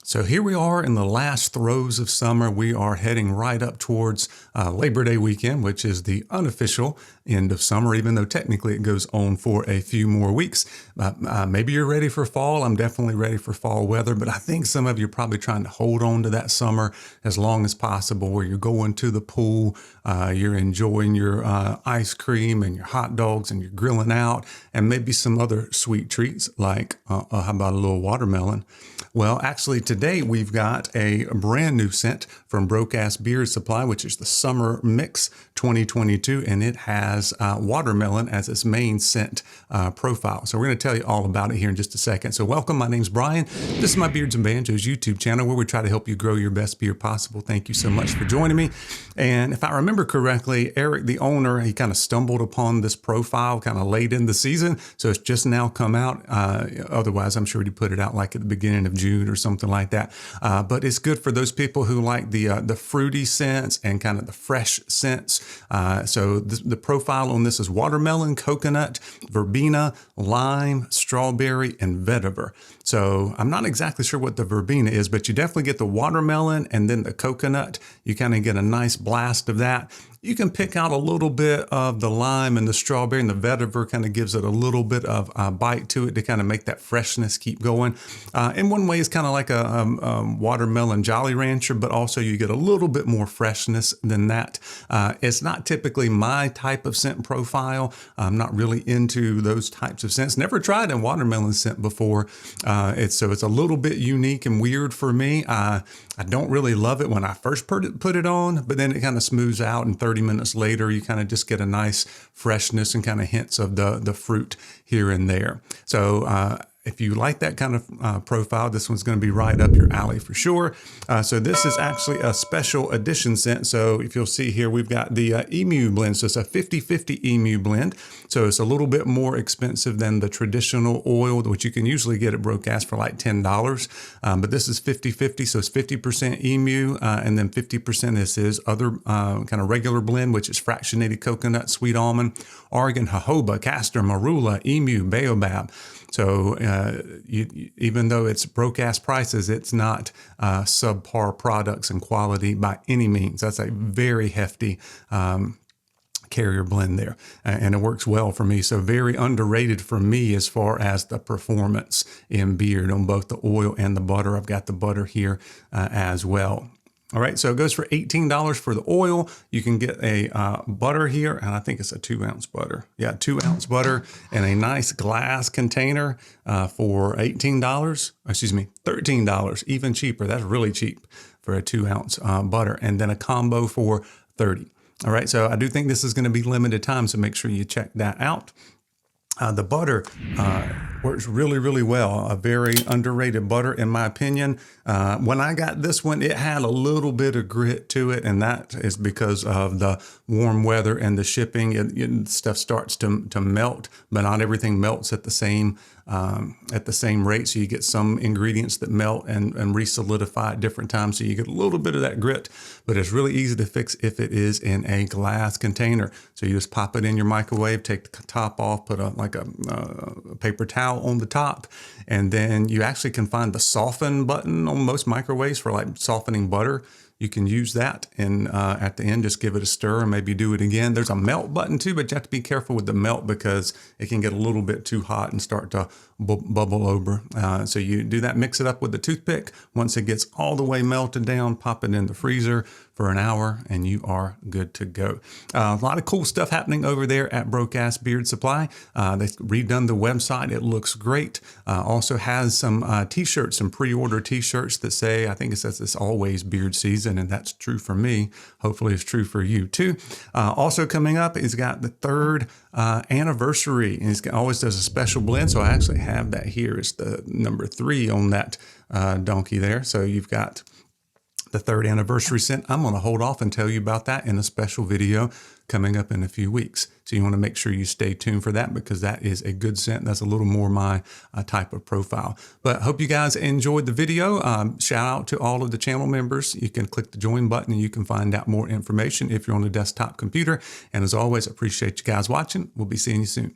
So here we are in the last throes of summer. We are heading right up towards Labor Day weekend, which is the unofficial end of summer, even though technically it goes on for a few more weeks. Maybe you're ready for fall. I'm definitely ready for fall weather, but I think some of you are probably trying to hold on to that summer as long as possible, where you're going to the pool, you're enjoying your ice cream and your hot dogs, and you're grilling out, and maybe some other sweet treats like, how about a little watermelon? Well, actually today we've got a brand new scent from BrokeAss Beard Supply, which is the Summer Mix 2022, and it has watermelon as its main scent profile. So we're going to tell you all about it here in just a second. So welcome, my name's Brian. This is my Beards and Banjos YouTube channel where we try to help you grow your best beard possible. Thank you so much for joining me. And if I remember correctly, Eric, the owner, he kind of stumbled upon this profile kind of late in the season. So it's just now come out. Otherwise, I'm sure he put it out like at the beginning of June or something like that. But it's good for those people who like the fruity scents and kind of the fresh scents. So the profile on this is watermelon, coconut, verbena, lime, strawberry, and vetiver. So I'm not exactly sure what the verbena is, but you definitely get the watermelon and then the coconut. You kind of get a nice blast of that. You can pick out a little bit of the lime and the strawberry, and the vetiver kind of gives it a little bit of bite to it to kind of make that freshness keep going. In one way, it's kind of like a watermelon Jolly Rancher, but also you get a little bit more freshness than that. It's not typically my type of scent profile. I'm not really into those types of scents. Never tried a watermelon scent before. It's a little bit unique and weird for me. I don't really love it when I first put it on, but then it kind of smooths out, and 30 minutes later, you kind of just get a nice freshness and kind of hints of the fruit here and there. So if you like that kind of profile, this one's going to be right up your alley for sure. So this is actually a special edition scent. So if you'll see here, we've got the Emu blend. So it's a 50-50 Emu blend. So it's a little bit more expensive than the traditional oil, which you can usually get at BrokeAss for like $10. But this is 50-50. So it's 50% Emu, and then 50% is his other kind of regular blend, which is fractionated coconut, sweet almond, argan, jojoba, castor, marula, emu, baobab. So even though it's BrokeAss prices, it's not subpar products and quality by any means. That's a very hefty carrier blend there, and it works well for me. So very underrated for me as far as the performance in beard on both the oil and the butter. I've got the butter here as well. All right, so it goes for $18 for the oil. You can get a butter here, and I think it's a 2-ounce butter. Yeah, 2-ounce butter in a nice glass container for $18. Excuse me, $13, even cheaper. That's really cheap for a 2-ounce butter, and then a combo for $30. All right, so I do think this is going to be limited time, so make sure you check that out. The butter works really, really well. A very underrated butter, in my opinion. When I got this one, it had a little bit of grit to it, and that is because of the warm weather and the shipping. Stuff starts to melt, but not everything melts at the same rate. So you get some ingredients that melt and re-solidify at different times. So you get a little bit of that grit, but it's really easy to fix if it is in a glass container. So you just pop it in your microwave, take the top off, put a paper towel on the top, and then you actually can find the soften button on most microwaves for like softening butter. You can use that, and at the end, just give it a stir and maybe do it again. There's a melt button too, but you have to be careful with the melt because it can get a little bit too hot and start to bubble over. So you do that, mix it up with the toothpick. Once it gets all the way melted down, pop it in the freezer for an hour, and you are good to go. A lot of cool stuff happening over there at BrokeAss Beard Supply. They've redone the website. It looks great. Also has some t-shirts, some pre-order t-shirts that say, I think it says it's always beard season, and that's true for me. Hopefully it's true for you too. Also coming up, he's got the 3rd anniversary, and he always does a special blend. So I actually have that here. It's the number 3 on that donkey there. So you've got the 3rd anniversary scent. I'm going to hold off and tell you about that in a special video coming up in a few weeks. So you want to make sure you stay tuned for that, because that is a good scent. That's a little more my type of profile. But hope you guys enjoyed the video. Shout out to all of the channel members. You can click the join button and you can find out more information if you're on a desktop computer. And as always, appreciate you guys watching. We'll be seeing you soon.